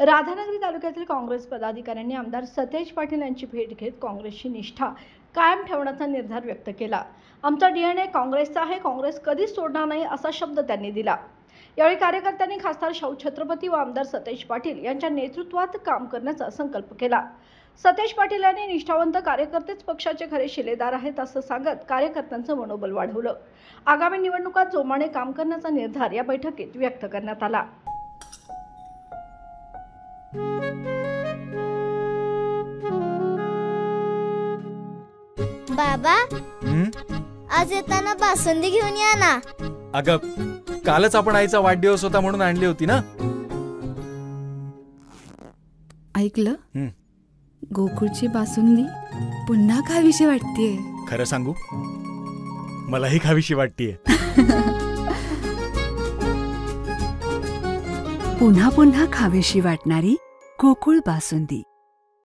राधानगरी तालुक्यातील काँग्रेस पदाधिकाऱ्यांनी आमदार सतेज पाटील यांची भेट घेत काँग्रेसची निष्ठा कायम ठेवण्याचा निर्धार व्यक्त केला। आमचा डीएनए काँग्रेसचा आहे, काँग्रेस कधीच सोडणार नाही असा शब्द त्यांनी दिला। यावेळी कार्यकर्त्यांनी खासदार शाहू छत्रपती व आमदार सतेज पाटील यांच्या नेतृत्वात काम करण्याचा संकल्प केला। सतेज पाटील यांनी निष्ठावंत कार्यकर्तेच पक्षाचे खरे शिलेदार आहेत असं सांगत कार्यकर्त्यांचं मनोबल वाढवलं। आगामी निवडणुकात जोमाने काम करण्याचा निर्धार या बैठकीत व्यक्त करण्यात आला। बाबा, आज येताना बासुंदी घेऊन या ना। अगं, कालच आपण आईचा वाढदिवस होता म्हणून आणली होती ना। ऐकलं, गोकुळची बासुंदी पुन्हा खावीशी वाटतेय। खरं सांगू, मलाही खावीशी वाटतेय। पुन्हा पुन्हा खावीशी वाटणारी गोकुळ बासुंदी।